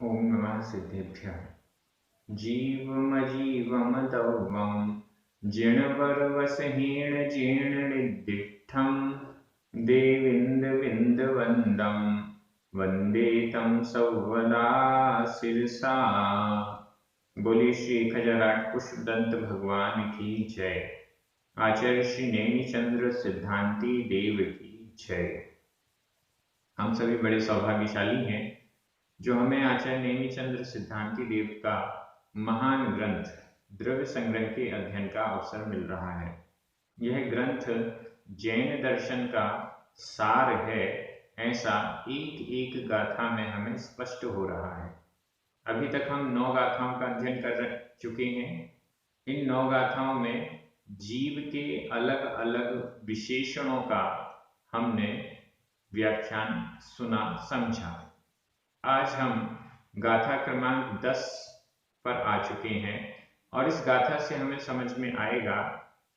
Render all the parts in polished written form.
ओम नमः सिद्धेभ्यः। जीवमजीवमदौवं जिणवरवसहीण जीर्णनिर्दिष्टं देविन्दविन्दवन्दं वन्दे तं सौवदा शिरसा। बोलिए श्री खजराट पुष्पदंत भगवान की जय। आचार्य श्री नेमिचंद्र सिद्धांति देव की जय। हम सभी बड़े सौभाग्यशाली हैं जो हमें आचार्य नेमिचंद्र सिद्धांति देव का महान ग्रंथ द्रव्य संग्रह के अध्ययन का अवसर मिल रहा है। यह ग्रंथ जैन दर्शन का सार है, ऐसा एक एक गाथा में हमें स्पष्ट हो रहा है। अभी तक हम 9 गाथाओं का अध्ययन कर चुके हैं। इन 9 गाथाओं में जीव के अलग अलग विशेषणों का हमने व्याख्यान सुना, समझा। आज हम गाथा क्रमांक 10 पर आ चुके हैं और इस गाथा से हमें समझ में आएगा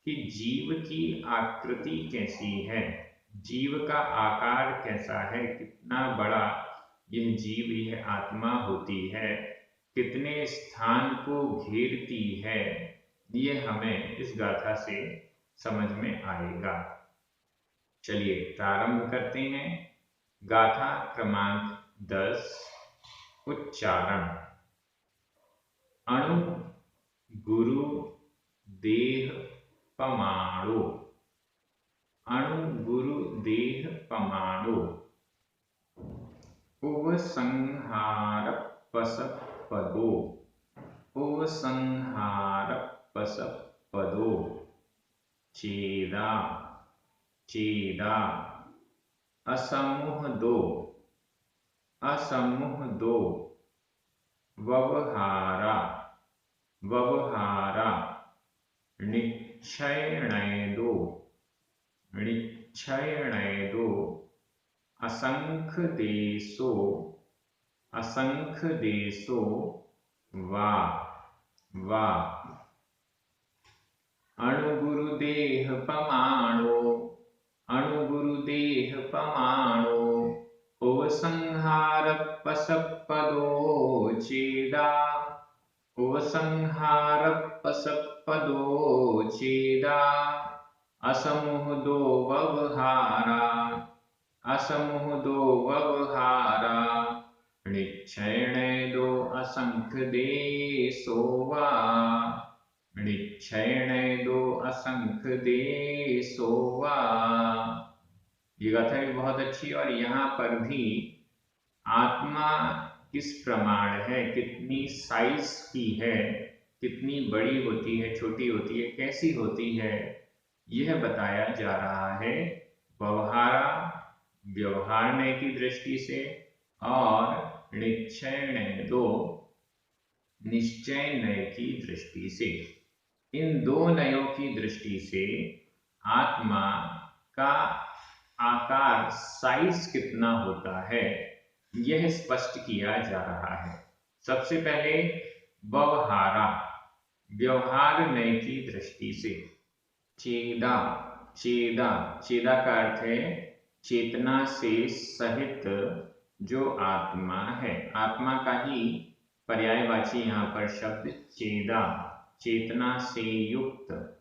कि जीव की आकृति कैसी है, जीव का आकार कैसा है, कितना बड़ा यह जीव, यह आत्मा होती है, कितने स्थान को घेरती है, ये हमें इस गाथा से समझ में आएगा। चलिए प्रारंभ करते हैं। गाथा क्रमांक 10। उच्चारण। अणु गुरु देह पमाणु। अणु गुरु देह पमाणु। उपसंहार पसपदो। उपसंहार पसपदो। चेदा चेदा। असमूह दो असमूह दो। व्यवहारा व्यवहारा। निक्षयणेदो निक्षयणेदो। असंख्य देशो असंख्य देशो। वा वा। अणुगुरुदेह पमाणो अणुगुरुदेह पमाणो। उपसंहार पसपदो चेदा। उपसंहार पसपदो चेदा। असमूह दो व्यवहारा असमूह दो व्यवहारा। निक्षयणे दो असंख्य देशो वा। निक्षयणे दो असंख्य देशो वा। ये गाथा भी बहुत अच्छी। और यहाँ पर भी आत्मा किस प्रमाण है, कितनी साइज की है, कितनी बड़ी होती है, छोटी होती है, कैसी होती है, यह बताया जा रहा है। व्यवहारा व्यवहारने की दृष्टि से और निक्षयणे दो निश्चय नय की दृष्टि से। इन दो नयों की दृष्टि से आत्मा का आकार, साइज कितना होता है, यह स्पष्ट किया जा रहा है। सबसे पहले व्यवहारा, व्यवहार नय की दृष्टि से। चेदा चेदा। चेदा का अर्थ है चेतना से सहित जो आत्मा है। आत्मा का ही पर्यायवाची यहाँ पर शब्द चेदा, चेतना से युक्त,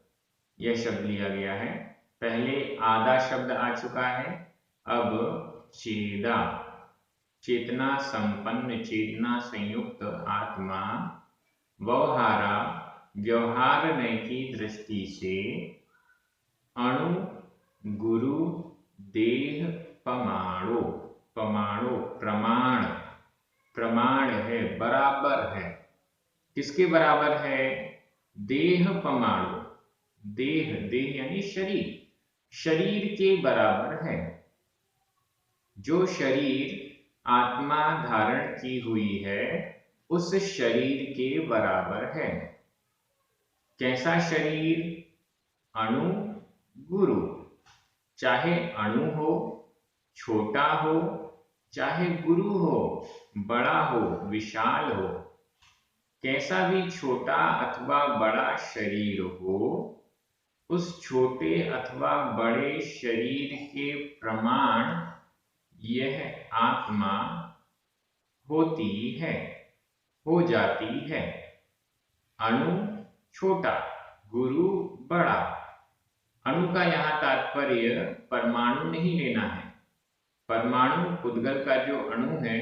यह शब्द लिया गया है। पहले आधा शब्द आ चुका है, अब चेदा, चेतना संपन्न, चेतना संयुक्त आत्मा। व्यवहारा, व्यवहारने की दृष्टि से। अणु गुरु देह पमाणु। पमाणु प्रमाण, प्रमाण है, बराबर है। किसके बराबर है? देह पमाणु। देह, देह यानी शरीर, शरीर के बराबर है। जो शरीर आत्मा धारण की हुई है उस शरीर के बराबर है। कैसा शरीर? अणु गुरु। चाहे अणु हो, छोटा हो, चाहे गुरु हो, बड़ा हो, विशाल हो, कैसा भी छोटा अथवा बड़ा शरीर हो, उस छोटे अथवा बड़े शरीर के प्रमाण यह आत्मा होती है, हो जाती है। अणु छोटा, गुरु बड़ा। अणु का यहाँ तात्पर्य परमाणु नहीं लेना है। परमाणु उद्गल का जो अणु है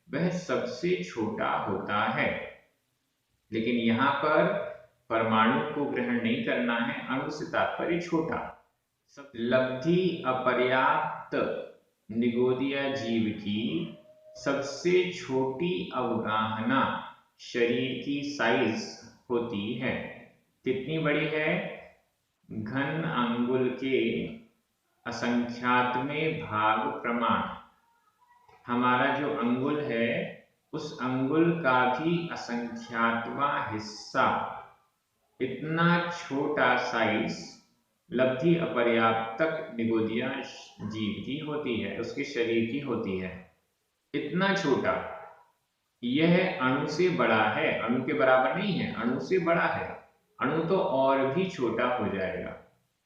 वह सबसे छोटा होता है, लेकिन यहाँ पर परमाणु को ग्रहण नहीं करना है। अणु से तात्पर्य छोटा। लब्धि अपर्याप्त निगोदिया जीव की सबसे छोटी अवगाहना शरीर की साइज होती है। कितनी बड़ी है? घन अंगुल के असंख्यातवें भाग प्रमाण। हमारा जो अंगुल है उस अंगुल का भी असंख्यातवां हिस्सा, इतना छोटा साइज लब्धि अपर्याप्तक निगोदिया जीव की होती है, उसके शरीर की होती है। इतना छोटा, यह अणु से बड़ा है, अणु के बराबर नहीं है, अणु से बड़ा है। अणु तो और भी छोटा हो जाएगा।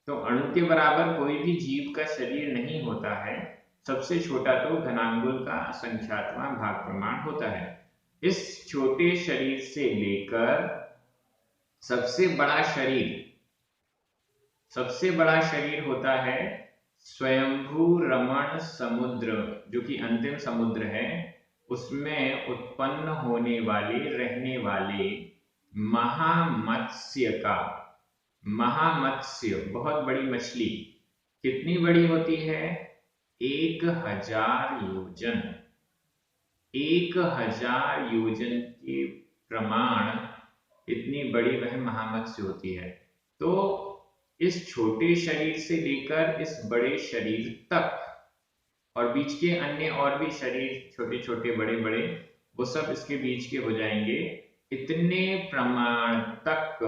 तो अणु के बराबर कोई भी जीव का शरीर नहीं होता है। सबसे छोटा तो घनांगुल का असंख्यातवां भाग प्रमाण होता है। इस छोटे शरीर से लेकर सबसे बड़ा शरीर होता है स्वयंभू रमण समुद्र, जो कि अंतिम समुद्र है। उसमें उत्पन्न होने वाले, रहने वाले महामत्स्य का। महामत्स्य बहुत बड़ी मछली। कितनी बड़ी होती है? 1000 योजन। 1000 योजन के प्रमाण इतनी बड़ी वह महामत्स्य होती है। तो इस छोटे शरीर से लेकर इस बड़े शरीर तक, और बीच के अन्य और भी शरीर छोटे छोटे बड़े बड़े, वो सब इसके बीच के हो जाएंगे। इतने प्रमाण तक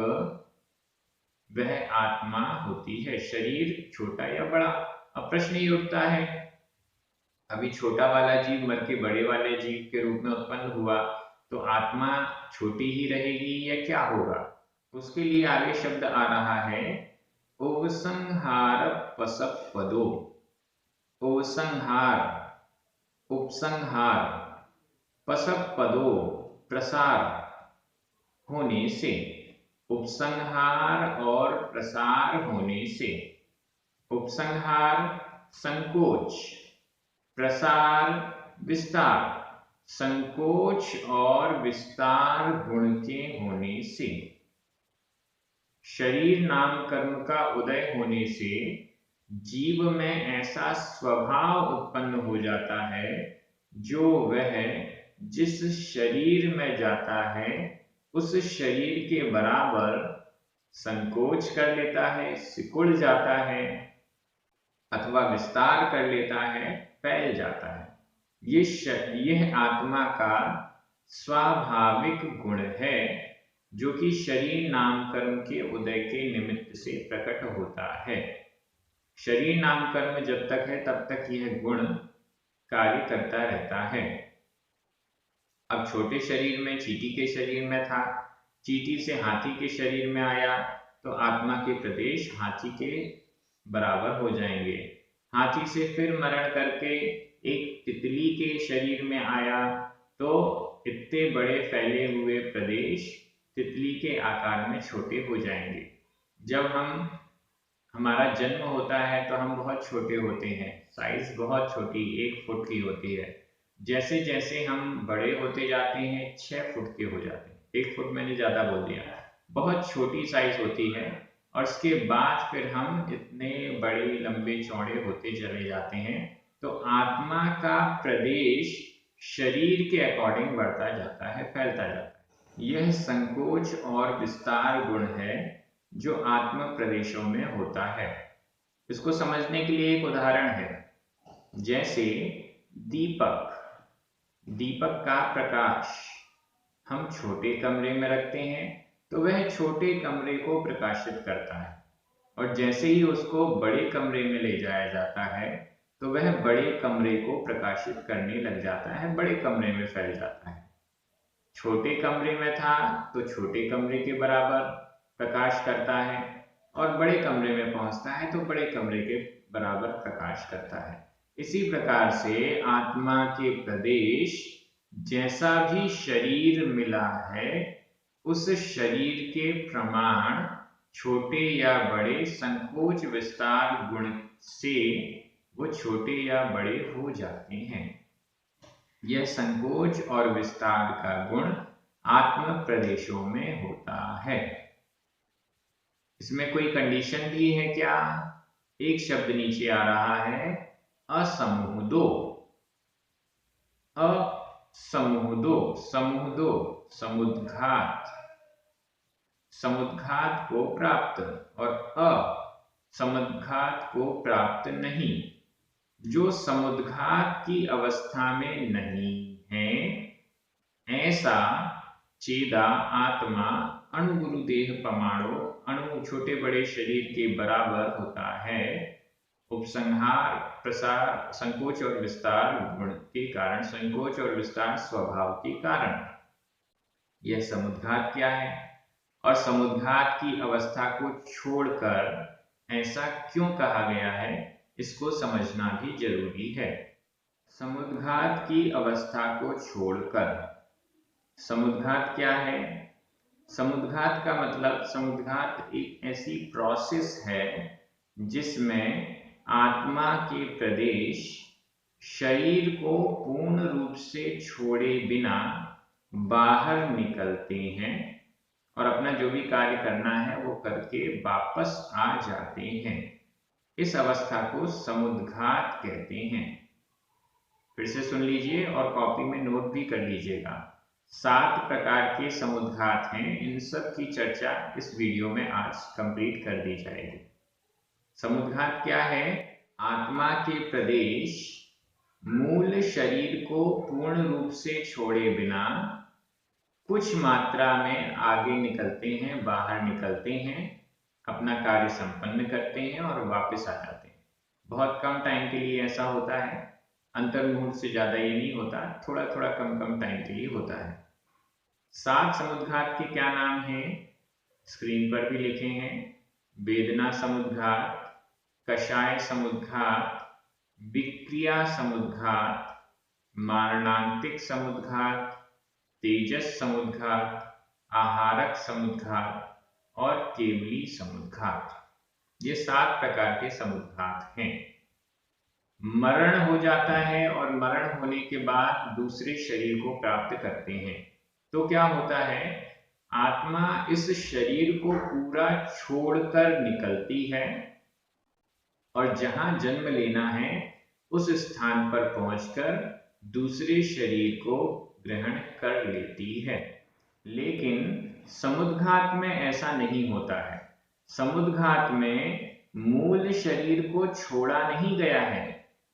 वह आत्मा होती है। शरीर छोटा या बड़ा, अब प्रश्न ये उठता है, अभी छोटा वाला जीव मर के बड़े वाले जीव के रूप में उत्पन्न हुआ, तो आत्मा छोटी ही रहेगी या क्या होगा? उसके लिए आगे शब्द आ रहा है उपसंहार पसपदो। उपसंहार, उपसंहार, पसपदो प्रसार होने से। उपसंहार और प्रसार होने से। उपसंहार संकोच, प्रसार विस्तार। संकोच और विस्तार गुण के होने से। शरीर नाम कर्म का उदय होने से जीव में ऐसा स्वभाव उत्पन्न हो जाता है जो वह जिस शरीर में जाता है उस शरीर के बराबर संकोच कर लेता है, सिकुड़ जाता है, अथवा विस्तार कर लेता है, फैल जाता है। यह आत्मा का स्वाभाविक गुण है, जो कि शरीर नाम कर्म के उदय के निमित्त से प्रकट होता है। शरीर नाम कर्म जब तक है तब तक यह गुण कार्य करता रहता है। अब छोटे शरीर में, चींटी के शरीर में था, चींटी से हाथी के शरीर में आया तो आत्मा के प्रदेश हाथी के बराबर हो जाएंगे। हाथी से फिर मरण करके एक तितली के शरीर में आया तो इतने बड़े फैले हुए प्रदेश तितली के आकार में छोटे हो जाएंगे। जब हमारा जन्म होता है तो हम बहुत छोटे होते हैं, साइज बहुत छोटी 1 फुट की होती है। जैसे जैसे हम बड़े होते जाते हैं 6 फुट के हो जाते हैं। 1 फुट मैंने ज्यादा बोल दिया, बहुत छोटी साइज होती है। और उसके बाद फिर हम इतने बड़े लंबे चौड़े होते चले जाते हैं। तो आत्मा का प्रदेश शरीर के अकॉर्डिंग बढ़ता जाता है, फैलता जाता है। यह संकोच और विस्तार गुण है जो आत्म प्रदेशों में होता है। इसको समझने के लिए एक उदाहरण है। जैसे दीपक, दीपक का प्रकाश हम छोटे कमरे में रखते हैं तो वह छोटे कमरे को प्रकाशित करता है, और जैसे ही उसको बड़े कमरे में ले जाया जाता है तो वह बड़े कमरे को प्रकाशित करने लग जाता है, बड़े कमरे में फैल जाता है। छोटे कमरे में था तो छोटे कमरे के बराबर प्रकाश करता है, और बड़े कमरे में पहुंचता है तो बड़े कमरे के बराबर प्रकाश करता है। इसी प्रकार से आत्मा के प्रदेश जैसा भी शरीर मिला है उस शरीर के प्रमाण छोटे या बड़े संकोच विस्तार गुण से वो छोटे या बड़े हो जाते हैं। यह संकोच और विस्तार का गुण आत्म प्रदेशों में होता है। इसमें कोई कंडीशन भी है क्या? एक शब्द नीचे आ रहा है, असमूह दो। असमूह दो, समूह दो, समुद्घात, समुद्घात को प्राप्त और असमुद्घात को प्राप्त नहीं। जो समुद्घात की अवस्था में नहीं है ऐसा चेदा आत्मा अणु गुरुदेह परमाणु अणु छोटे बड़े शरीर के बराबर होता है। उपसंहार प्रसार संकोच और विस्तार गुण के कारण, संकोच और विस्तार स्वभाव के कारण। यह समुद्घात क्या है और समुद्घात की अवस्था को छोड़कर ऐसा क्यों कहा गया है, इसको समझना भी जरूरी है। समुद्घात की अवस्था को छोड़कर, समुद्घात क्या है? समुद्घात का मतलब, समुद्घात एक ऐसी प्रोसेस है जिसमें आत्मा के प्रदेश शरीर को पूर्ण रूप से छोड़े बिना बाहर निकलते हैं और अपना जो भी कार्य करना है वो करके वापस आ जाते हैं। इस अवस्था को समुद्घात कहते हैं। फिर से सुन लीजिए और कॉपी में नोट भी कर लीजिएगा। 7 प्रकार के समुद्घात हैं, इन सब की चर्चा इस वीडियो में आज कंप्लीट कर दी जाएगी। समुद्घात क्या है? आत्मा के प्रदेश मूल शरीर को पूर्ण रूप से छोड़े बिना कुछ मात्रा में आगे निकलते हैं, बाहर निकलते हैं, अपना कार्य संपन्न करते हैं और वापस आ जाते हैं। बहुत कम टाइम के लिए ऐसा होता है, अंतर्मुहूर्त से ज्यादा ये नहीं होता, थोड़ा थोड़ा कम कम टाइम के लिए होता है। 7 समुद्घात के क्या नाम हैं? स्क्रीन पर भी लिखे हैं। वेदना समुद्घात, कषाय समुद्घात, विक्रिया समुद्घात, मारणांतिक समुद्घात, तेजस समुद्घात, आहारक समुद्घात और केवली समुद्घात। ये 7 प्रकार के समुद्घात हैं। मरण हो जाता है और मरण होने के बाद दूसरे शरीर को प्राप्त करते हैं तो क्या होता है? आत्मा इस शरीर को पूरा छोड़कर निकलती है और जहां जन्म लेना है उस स्थान पर पहुंचकर दूसरे शरीर को ग्रहण कर लेती है। लेकिन समुद्घात में ऐसा नहीं होता है। समुद्घात में मूल शरीर को छोड़ा नहीं गया है,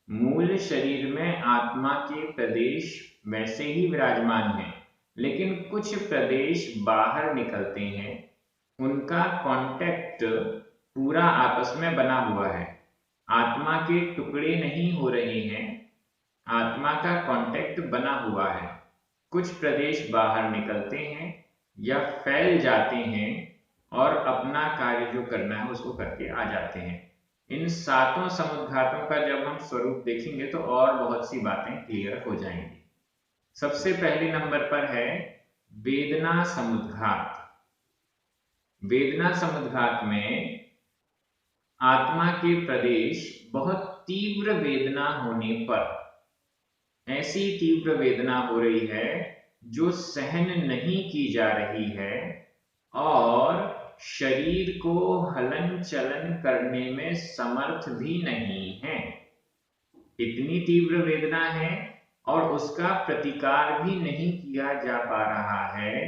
मूल शरीर में आत्मा के प्रदेश वैसे ही विराजमान हैं, लेकिन कुछ प्रदेश बाहर निकलते हैं, उनका कांटेक्ट पूरा आपस में बना हुआ है। आत्मा के टुकड़े नहीं हो रहे हैं, आत्मा का कांटेक्ट बना हुआ है। कुछ प्रदेश बाहर निकलते हैं या फैल जाते हैं और अपना कार्य जो करना है उसको करके आ जाते हैं। इन 7 समुद्घातों का जब हम स्वरूप देखेंगे तो और बहुत सी बातें क्लियर हो जाएंगी। सबसे पहले नंबर पर है वेदना समुद्घात। वेदना समुद्घात में आत्मा के प्रदेश बहुत तीव्र वेदना होने पर, ऐसी तीव्र वेदना हो रही है जो सहन नहीं की जा रही है और शरीर को हलन चलन करने में समर्थ भी नहीं है। इतनी तीव्र वेदना है और उसका प्रतिकार भी नहीं किया जा पा रहा है।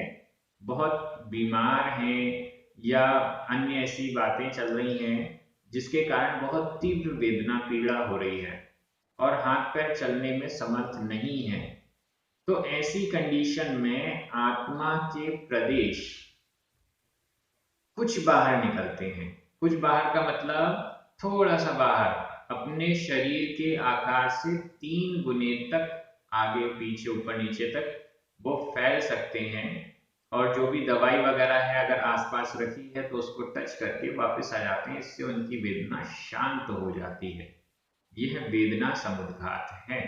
बहुत बीमार हैं या अन्य ऐसी बातें चल रही हैं जिसके कारण बहुत तीव्र वेदना पीड़ा हो रही है और हाथ पैर चलने में समर्थ नहीं है। तो ऐसी कंडीशन में आत्मा के प्रदेश कुछ बाहर निकलते हैं। कुछ बाहर का मतलब थोड़ा सा बाहर, अपने शरीर के आकार से 3 गुने तक आगे पीछे ऊपर नीचे तक वो फैल सकते हैं और जो भी दवाई वगैरह है अगर आसपास रखी है तो उसको टच करके वापस आ जाते हैं। इससे उनकी वेदना शांत हो जाती है। यह वेदना समुद्घात है।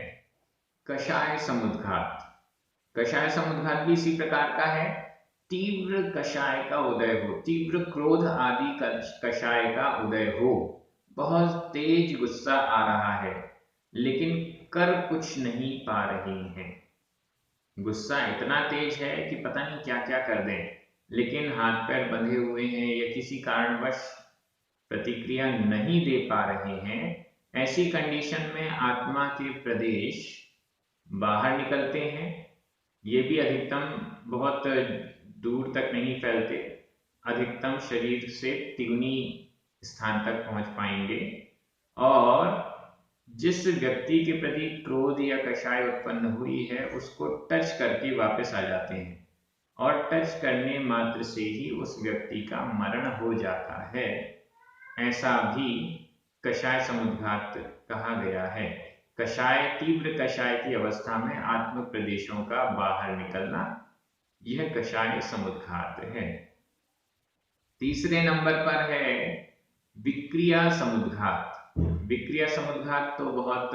कषाय समुद्घात, कषाय समुद्घात भी इसी प्रकार का है। तीव्र कषाय का उदय हो, तीव्र क्रोध आदि कषाय का उदय हो, बहुत तेज गुस्सा आ रहा है लेकिन कर कुछ नहीं पा रहे हैं। गुस्सा इतना तेज है कि पता नहीं क्या क्या कर दें, लेकिन हाथ पैर बंधे हुए हैं या किसी कारणवश प्रतिक्रिया नहीं दे पा रहे हैं। ऐसी कंडीशन में आत्मा के प्रदेश बाहर निकलते हैं। ये भी अधिकतम बहुत दूर तक नहीं फैलते, अधिकतम शरीर से तिगुनी स्थान तक पहुंच पाएंगे और जिस व्यक्ति के प्रति क्रोध या कषाय उत्पन्न हुई है उसको टच करके वापस आ जाते हैं और टच करने मात्र से ही उस व्यक्ति का मरण हो जाता है। ऐसा भी कषाय समुद्घात कहा गया है। कषाय, तीव्र कषाय की अवस्था में आत्म प्रदेशों का बाहर निकलना, यह कषाय समुद्घात है। तीसरे नंबर पर है विक्रिया समुद्घात। विक्रिया समुद्घात तो बहुत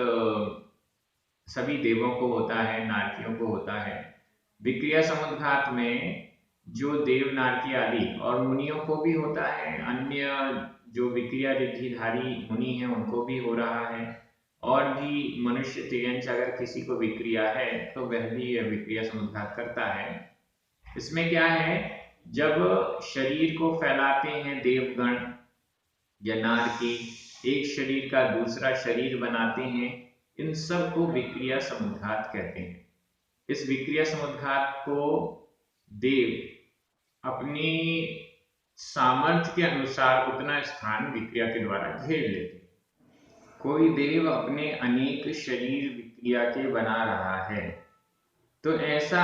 सभी देवों को होता है, नारकियों को होता है। विक्रिया समुद्घात में जो देव, नारकी आदि और मुनियों को भी होता है, अन्य जो विक्रिया रिद्धिधारी मुनि हैं उनको भी हो रहा है, और भी मनुष्य तिर्यंच अगर किसी को विक्रिया है तो वह भी विक्रिया समुद्घात करता है। इसमें क्या है, जब शरीर को फैलाते हैं देवगण या नारकी, एक शरीर का दूसरा शरीर बनाते हैं, इन सब को विक्रिया समुद्घात कहते हैं। इस विक्रिया समुद्घात को देव अपनी सामर्थ्य के अनुसार उतना स्थान विक्रिया के द्वारा घेर लेते हैं। कोई देव अपने अनेक शरीर विक्रिया के बना रहा है तो ऐसा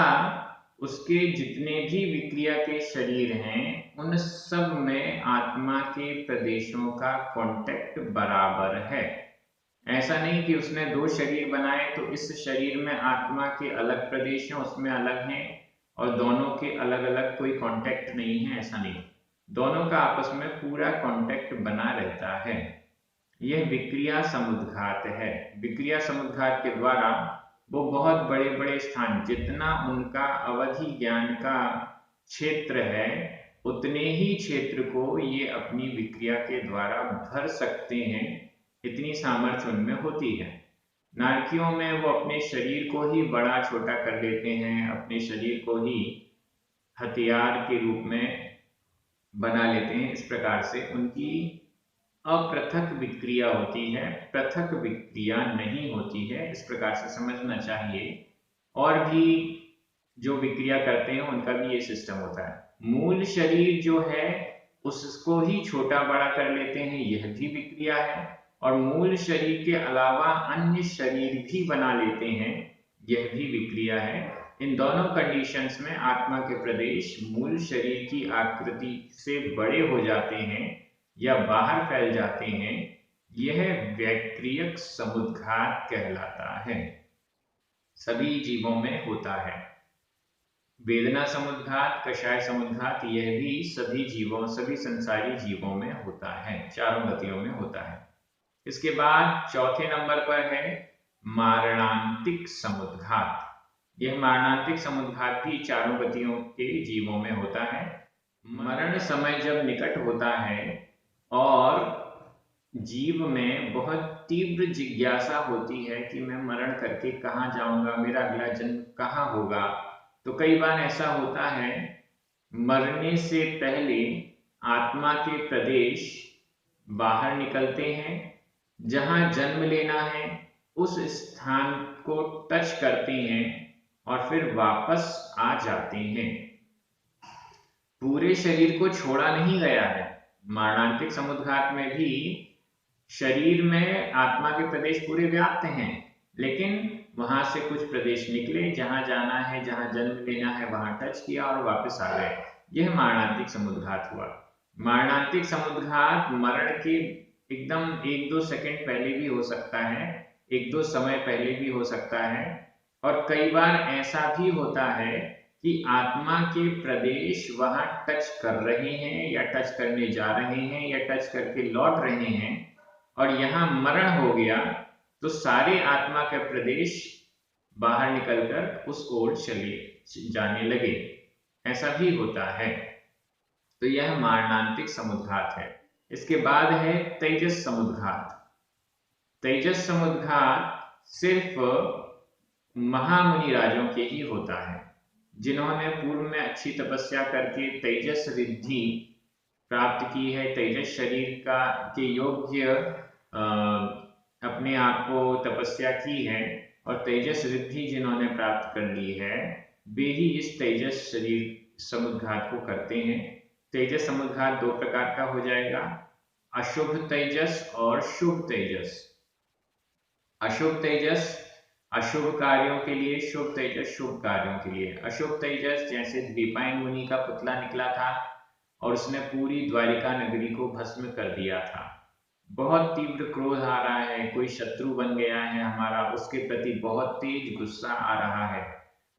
उसके जितने भी विक्रिया के शरीर हैं उन सब में आत्मा के प्रदेशों का कांटेक्ट बराबर है। ऐसा नहीं कि उसने 2 शरीर बनाए तो इस शरीर में आत्मा के अलग प्रदेश हैं, उसमें अलग हैं, और दोनों के अलग अलग कोई कांटेक्ट नहीं है, ऐसा नहीं। दोनों का आपस में पूरा कांटेक्ट बना रहता है। यह विक्रिया समुद्घात है। विक्रिया समुद्घात के द्वारा वो बहुत बड़े बड़े स्थान, जितना उनका अवधि ज्ञान का क्षेत्र है उतने ही क्षेत्र को ये अपनी विक्रिया के द्वारा भर सकते हैं, इतनी सामर्थ्य उनमें होती है। नारकियों में वो अपने शरीर को ही बड़ा छोटा कर लेते हैं, अपने शरीर को ही हथियार के रूप में बना लेते हैं। इस प्रकार से उनकी अपृथक विक्रिया होती है, पृथक विक्रिया नहीं होती है, इस प्रकार से समझना चाहिए। और भी जो विक्रिया करते हैं उनका भी ये सिस्टम होता है। मूल शरीर जो है उसको ही छोटा बड़ा कर लेते हैं, यह भी विक्रिया है, और मूल शरीर के अलावा अन्य शरीर भी बना लेते हैं, यह भी विक्रिया है। इन दोनों कंडीशंस में आत्मा के प्रदेश मूल शरीर की आकृति से बड़े हो जाते हैं या बाहर फैल जाते हैं, यह वैक्रियक समुद्घात कहलाता है। सभी जीवों में होता है। वेदना समुद्घात, कषाय समुद्घात, यह भी सभी जीवों, सभी संसारी जीवों में होता है, चारों गतियों में होता है। इसके बाद चौथे नंबर पर है मारणांतिक समुद्घात। यह मारणांतिक समुद्घात भी चारों गतियों के जीवों में होता है। मरण समय जब निकट होता है और जीव में बहुत तीव्र जिज्ञासा होती है कि मैं मरण करके कहाँ जाऊंगा, मेरा अगला जन्म कहाँ होगा, तो कई बार ऐसा होता है मरने से पहले आत्मा के प्रदेश बाहर निकलते हैं, जहां जन्म लेना है उस स्थान को टच करते हैं और फिर वापस आ जाते हैं। पूरे शरीर को छोड़ा नहीं गया है। मारणांतिक समुद्घात में भी शरीर में आत्मा के प्रदेश पूरे व्याप्त हैं, लेकिन वहां से कुछ प्रदेश निकले, जहां जाना है, जहां जन्म लेना है वहां टच किया और वापस आ गए। यह मारणांतिक समुद्घात हुआ। मारणांतिक समुद्घात मरण के एकदम 1-2 सेकंड पहले भी हो सकता है, 1-2 समय पहले भी हो सकता है, और कई बार ऐसा भी होता है कि आत्मा के प्रदेश वहां टच कर रहे हैं या टच करने जा रहे हैं या टच करके लौट रहे हैं और यहाँ मरण हो गया तो सारे आत्मा का प्रदेश बाहर निकलकर उस ओर चले जाने लगे। ऐसा भी होता है। तो यह मारणांतिक समुद्घात है। इसके बाद है तेजस समुद्घात। तेजस समुद्घात सिर्फ महामुनि राजों के ही होता है, जिन्होंने पूर्व में अच्छी तपस्या करके तेजस रिद्धि प्राप्त की है, तेजस शरीर का के योग्य अपने आप को तपस्या की है, और तेजस रिद्धि जिन्होंने प्राप्त कर ली है, वे ही इस तेजस शरीर समुद्घात को करते हैं। तेजस समुद्घात दो प्रकार का हो जाएगा, अशुभ तेजस और शुभ तेजस। अशुभ तेजस अशुभ कार्यों के लिए, शुभ तेजस शुभ कार्यों के लिए। अशुभ तेजस जैसे द्विपायन मुनि का पुतला निकला था और उसने पूरी द्वारिका नगरी को भस्म कर दिया था। बहुत तीव्र क्रोध आ रहा है, कोई शत्रु बन गया है हमारा, उसके प्रति बहुत तेज गुस्सा आ रहा है।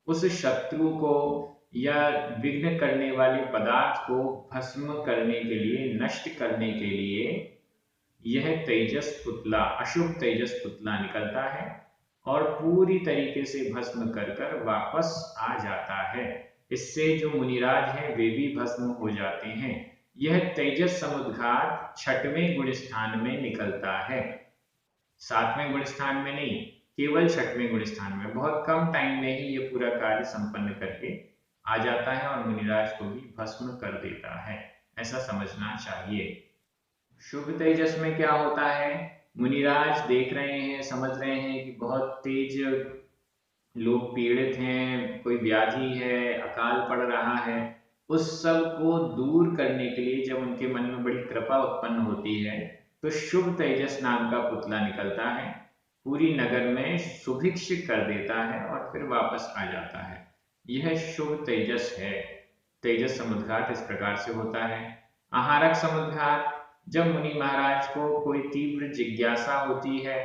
उस शत्रु को या विघ्न करने वाले पदार्थ को भस्म करने के लिए, नष्ट करने के लिए यह तेजस पुतला, अशुभ तेजस पुतला निकलता है और पूरी तरीके से भस्म कर कर वापस आ जाता है। इससे जो मुनिराज हैं वे भी भस्म हो जाते हैं। यह तेजस समुद्घात छठवें गुण स्थान में निकलता है, सातवें गुण स्थान में नहीं, केवल छठवें गुण स्थान में। बहुत कम टाइम में ही ये पूरा कार्य संपन्न करके आ जाता है और मुनिराज को भी भस्म कर देता है, ऐसा समझना चाहिए। शुभ तेजस में क्या होता है, मुनिराज देख रहे हैं, समझ रहे हैं कि बहुत तेज लोग पीड़ित हैं, कोई व्याधि है, अकाल पड़ रहा है। उस सब को दूर करने के लिए जब उनके मन में बड़ी कृपा उत्पन्न होती है, तो शुभ तेजस नाम का पुतला निकलता है, पूरी नगर में सुभिक्ष कर देता है और फिर वापस आ जाता है। यह शुभ तेजस है। तेजस समुद्घात इस प्रकार से होता है। आहारक समुद्घात, जब मुनि महाराज को कोई तीव्र जिज्ञासा होती है,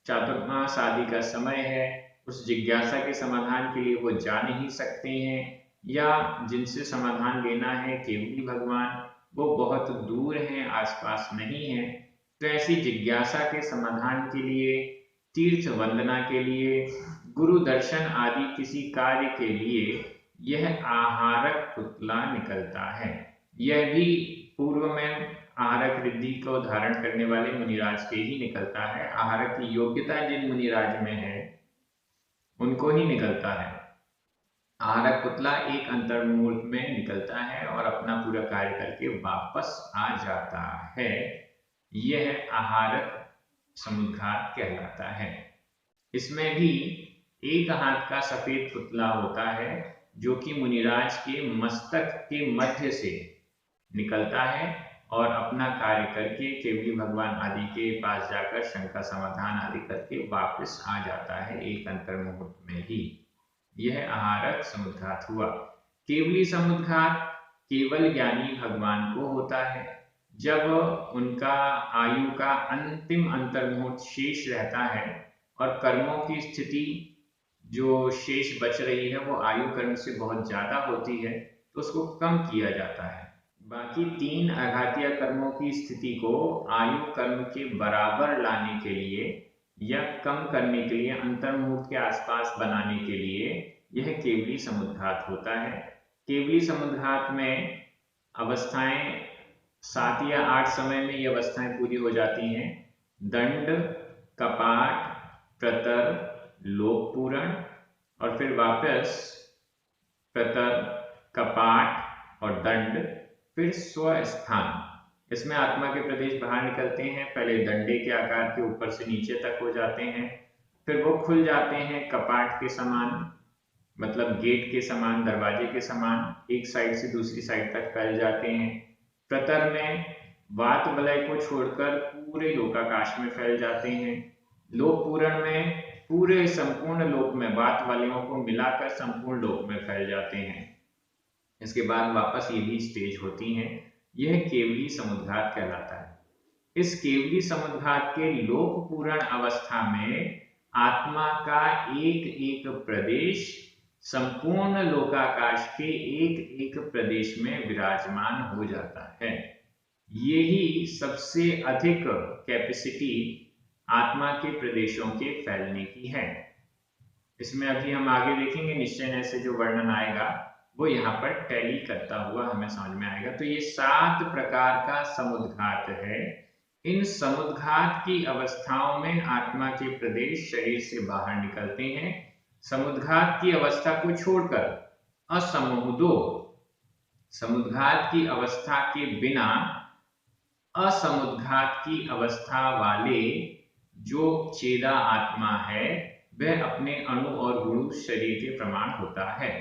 चातुर्मास आदि का समय है, उस जिज्ञासा के समाधान के लिए वो जा नहीं सकते हैं, या जिनसे समाधान लेना है केवली भगवान, वो बहुत दूर हैं, आसपास नहीं है, तो ऐसी जिज्ञासा के समाधान के लिए, तीर्थ वंदना के लिए, गुरु दर्शन आदि किसी कार्य के लिए यह आहारक पुतला निकलता है। यह भी पूर्व में आहारक रिद्धि को धारण करने वाले मुनिराज के ही निकलता है। आहारक की योग्यता जिन मुनिराज में है उनको ही निकलता है। आहारक पुतला एक अंतर्मुहूर्त में निकलता है और अपना पूरा कार्य करके वापस आ जाता है। यह आहारक समुद्घात कहलाता है। इसमें भी एक हाथ का सफेद पुतला होता है, जो कि मुनिराज के मस्तक के मध्य से निकलता है और अपना कार्य करके केवली भगवान आदि के पास जाकर शंका समाधान आदि करके वापस आ जाता है एक अंतर्मुहूर्त में ही। यह आहारक समुद्घात हुआ। केवली समुद्घात केवल ज्ञानी भगवान को होता है। जब उनका आयु का अंतिम अंतर्मुहूर्त शेष रहता है और कर्मों की स्थिति जो शेष बच रही है वो आयु कर्म से बहुत ज्यादा होती है, तो उसको कम किया जाता है। बाकी तीन आघातीय कर्मों की स्थिति को आयु कर्म के बराबर लाने के लिए या कम करने के लिए, अंतर्मुहूर्त के आसपास बनाने के लिए यह केवली समुद्घात होता है। केवली समुद्घात में अवस्थाएं 7 या 8 समय में ये अवस्थाएं पूरी हो जाती हैं। दंड, कपाट, प्रतर, लोकपूरण और फिर वापस प्रतर, कपाट और दंड, फिर स्वस्थान। इसमें आत्मा के प्रदेश बाहर निकलते हैं, पहले दंडे के आकार के ऊपर से नीचे तक हो जाते हैं, फिर वो खुल जाते हैं कपाट के समान, मतलब गेट के समान, दरवाजे के समान, एक साइड से दूसरी साइड तक फैल जाते हैं। प्रतर में वात वलय को छोड़कर पूरे लोकाकाश में फैल जाते हैं। लोकपूरण में पूरे संपूर्ण लोक में वात वलयों को मिलाकर संपूर्ण लोक में फैल जाते हैं। इसके बाद वापस ये भी स्टेज होती हैं। यह केवली समुद्घात कहलाता है। इस केवली समुद्घात के लोकपूर्ण अवस्था में आत्मा का एक एक प्रदेश संपूर्ण लोकाकाश के एक एक प्रदेश में विराजमान हो जाता है। यही सबसे अधिक कैपेसिटी आत्मा के प्रदेशों के फैलने की है। इसमें अभी हम आगे देखेंगे निश्चय नय से जो वर्णन आएगा वो यहाँ पर टैली करता हुआ हमें समझ में आएगा। तो ये 7 प्रकार का समुद्घात है। इन समुद्घात की अवस्थाओं में आत्मा के प्रदेश शरीर से बाहर निकलते हैं। समुद्घात की अवस्था को छोड़कर असमूह दो, समुद्घात की अवस्था के बिना असमुद्घात की अवस्था वाले जो चेदा आत्मा है वह अपने अणु और गुरु शरीर के प्रमाण होता है।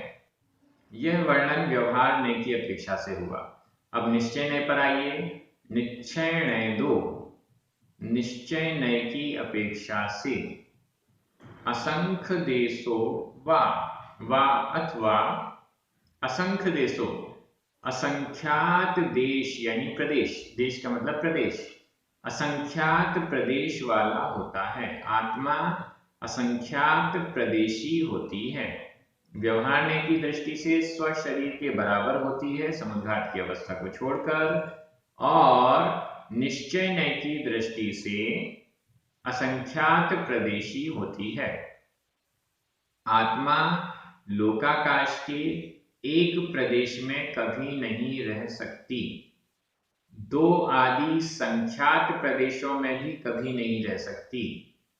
यह वर्णन व्यवहार नय की अपेक्षा से हुआ। अब निश्चय नय पर आइए। निश्चय नय दो, निश्चय नय की अपेक्षा से असंख्य देशों वा अथवा असंख्य देशों, असंख्यात देश यानी प्रदेश, देश का मतलब प्रदेश, असंख्यात प्रदेश वाला होता है। आत्मा असंख्यात प्रदेशी होती है। व्यवहार नय की दृष्टि से स्व शरीर के बराबर होती है समुद्घात की अवस्था को छोड़कर, और निश्चय नय की दृष्टि से असंख्यात प्रदेशी होती है। आत्मा लोकाकाश के एक प्रदेश में कभी नहीं रह सकती, 2 आदि संख्यात प्रदेशों में भी कभी नहीं रह सकती।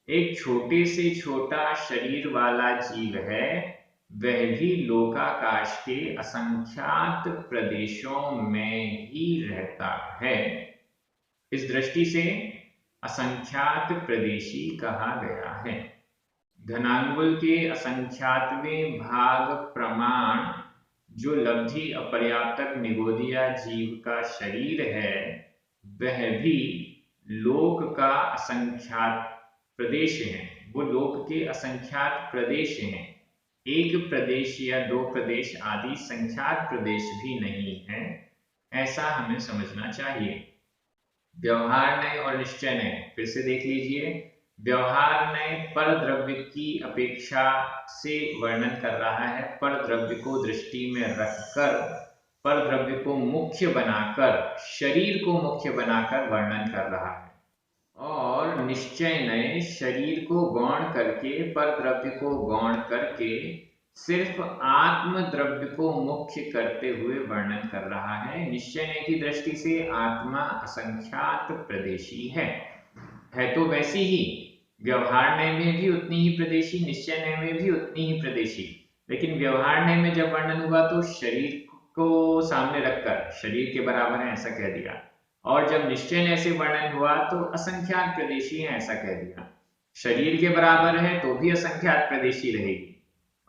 एक छोटे से छोटा शरीर वाला जीव है, वह भी लोकाकाश के असंख्यात प्रदेशों में ही रहता है। इस दृष्टि से असंख्यात प्रदेशी कहा गया है। घनांगुल के असंख्यातवें भाग प्रमाण जो लब्धि अपर्याप्तक निगोदिया जीव का शरीर है वह भी लोक का असंख्यात प्रदेश है। वो लोक के असंख्यात प्रदेश हैं। एक प्रदेश या 2 प्रदेश आदि संख्यात प्रदेश भी नहीं है, ऐसा हमें समझना चाहिए। व्यवहार नय और निश्चय नय फिर से देख लीजिए। व्यवहार नय पर द्रव्य की अपेक्षा से वर्णन कर रहा है। पर द्रव्य को दृष्टि में रखकर, पर द्रव्य को मुख्य बनाकर, शरीर को मुख्य बनाकर वर्णन कर रहा है। और निश्चय नय शरीर को गौण करके, पर द्रव्य को गौण करके सिर्फ आत्म द्रव्य को मुख्य करते हुए वर्णन कर रहा है। निश्चय नय की दृष्टि से आत्मा असंख्यात प्रदेशी है तो वैसी ही व्यवहार नय में भी उतनी ही प्रदेशी, निश्चय नय में भी उतनी ही प्रदेशी। लेकिन व्यवहार नय में जब वर्णन हुआ तो शरीर को सामने रखकर शरीर के बराबर है ऐसा कह दिया, और जब निश्चय नय से वर्णन हुआ तो असंख्यात प्रदेशी है ऐसा कह दिया। शरीर के बराबर है तो भी असंख्यात प्रदेशी रहेगी,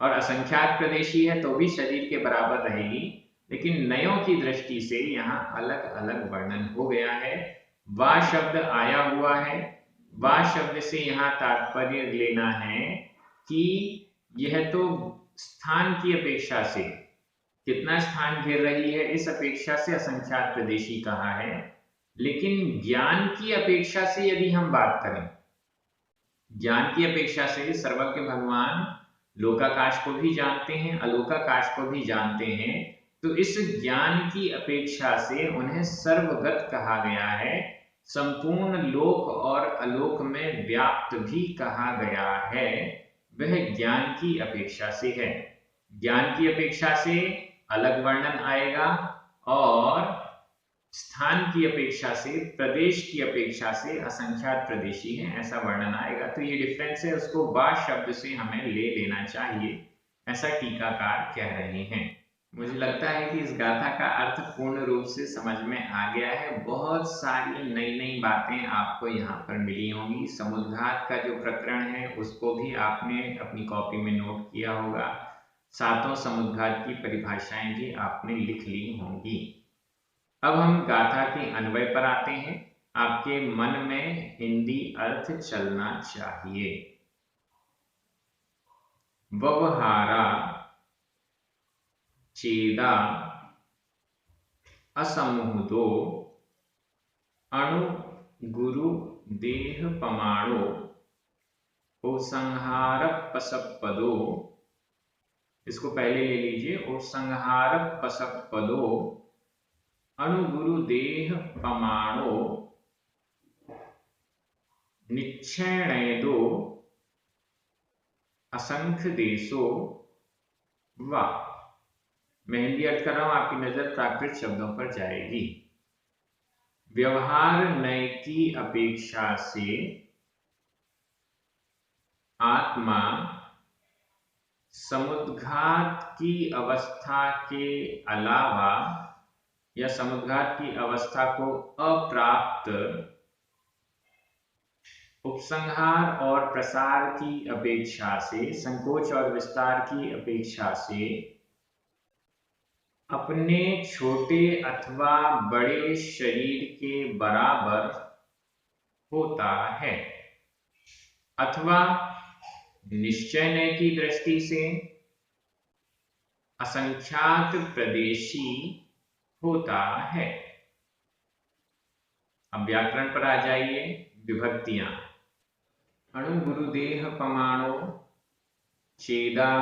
और असंख्यात प्रदेशी है तो भी शरीर के बराबर रहेगी। लेकिन नयों की दृष्टि से यहाँ अलग अलग वर्णन हो गया है। वा शब्द आया हुआ है। वा शब्द से यहाँ तात्पर्य लेना है कि यह तो स्थान की अपेक्षा से, कितना स्थान घेर रही है इस अपेक्षा से असंख्यात प्रदेशी कहा है। लेकिन ज्ञान की अपेक्षा से यदि हम बात करें, ज्ञान की अपेक्षा से सर्वज्ञ भगवान लोकाकाश को भी जानते हैं, अलोकाकाश को भी जानते हैं, तो इस ज्ञान की अपेक्षा से उन्हें सर्वगत कहा गया है। संपूर्ण लोक और अलोक में व्याप्त भी कहा गया है। वह ज्ञान की अपेक्षा से है। ज्ञान की अपेक्षा से अलग वर्णन आएगा, और स्थान की अपेक्षा से, प्रदेश की अपेक्षा से असंख्यात प्रदेशी है ऐसा वर्णन आएगा। तो ये डिफरेंस है, उसको वा शब्द से हमें ले लेना चाहिए, ऐसा टीकाकार कह रहे हैं। मुझे लगता है कि इस गाथा का अर्थ पूर्ण रूप से समझ में आ गया है। बहुत सारी नई नई बातें आपको यहाँ पर मिली होंगी। समुद्घात का जो प्रकरण है उसको भी आपने अपनी कॉपी में नोट किया होगा। 7 समुद्घात की परिभाषाएं भी आपने लिख ली होंगी। अब हम गाथा के अन्वय पर आते हैं। आपके मन में हिंदी अर्थ चलना चाहिए। व्यवहारा चेदा असमुदो अणु गुरु देह पमाणो उपसंहार पसपदो, इसको पहले ले लीजिए। उपसंहार पसपदो अणु गुरु देह पमाणो निच्छेणेदो असंख्य देशों व, मैं हिंदी अर्थ कर रहा हूं, आपकी नजर प्राकृत शब्दों पर जाएगी। व्यवहार नय की अपेक्षा से आत्मा समुद्घात की अवस्था के अलावा या समुद्घात की अवस्था को अप्राप्त उपसंहार और प्रसार की अपेक्षा से, संकोच और विस्तार की अपेक्षा से अपने छोटे अथवा बड़े शरीर के बराबर होता है, अथवा निश्चय नय की दृष्टि से असंख्यात प्रदेशी होता है। अब व्याकरण पर आ जाइए। विभक्तियां, अणु गुरुदेह पमाणो चेदा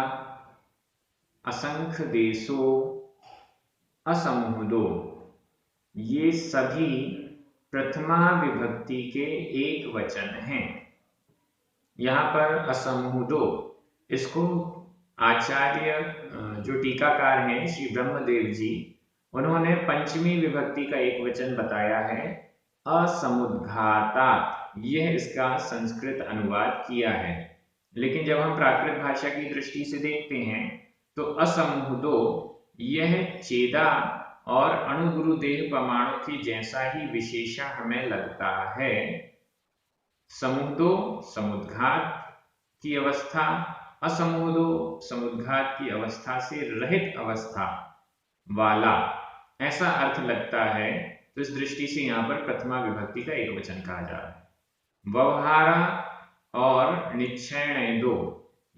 असंख्य देशो असमूहदो, ये सभी प्रथमा विभक्ति के एक वचन हैं। यहाँ पर असमूहदो, इसको आचार्य जो टीकाकार हैं श्री ब्रह्मदेव जी, उन्होंने पंचमी विभक्ति का एक वचन बताया है असमुद्घातात्, यह इसका संस्कृत अनुवाद किया है। लेकिन जब हम प्राकृत भाषा की दृष्टि से देखते हैं तो असमूहदो यह चेदा और अणुगुरुदेह परमाणु के जैसा ही विशेषण हमें लगता है। समुहदो समुद्घात की अवस्था, असमूहदो समुद्घात की अवस्था से रहित अवस्था वाला, ऐसा अर्थ लगता है। तो इस दृष्टि से यहाँ पर प्रथमा विभक्ति का एक वचन कहा जा रहा है। व्यवहारा और निश्चय दो,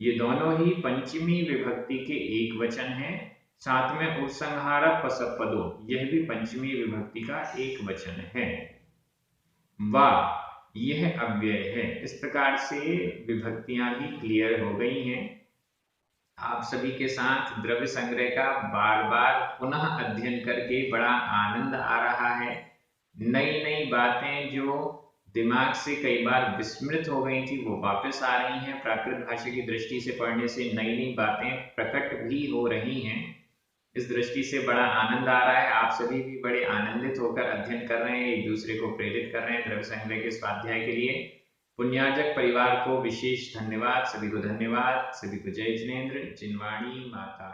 ये दोनों ही पंचमी विभक्ति के एक वचन हैं। साथ में उपसंहार पसपदो, यह भी पंचमी विभक्ति का एक वचन है। वा, यह अव्यय है। इस प्रकार से विभक्तियां भी क्लियर हो गई हैं। आप सभी के साथ द्रव्य संग्रह का बार बार पुनः अध्ययन करके बड़ा आनंद आ रहा है। नई नई बातें जो दिमाग से कई बार विस्मृत हो गई थी वो वापस आ रही हैं। प्राकृत भाषा की दृष्टि से पढ़ने से नई नई बातें प्रकट भी हो रही हैं। इस दृष्टि से बड़ा आनंद आ रहा है। आप सभी भी बड़े आनंदित होकर अध्ययन कर रहे हैं, एक दूसरे को प्रेरित कर रहे हैं द्रव्य संग्रह के स्वाध्याय के लिए। पुण्यार्जक परिवार को विशेष धन्यवाद, सभी को धन्यवाद, सभी को जय जिनेन्द्र, जिनवाणी माता।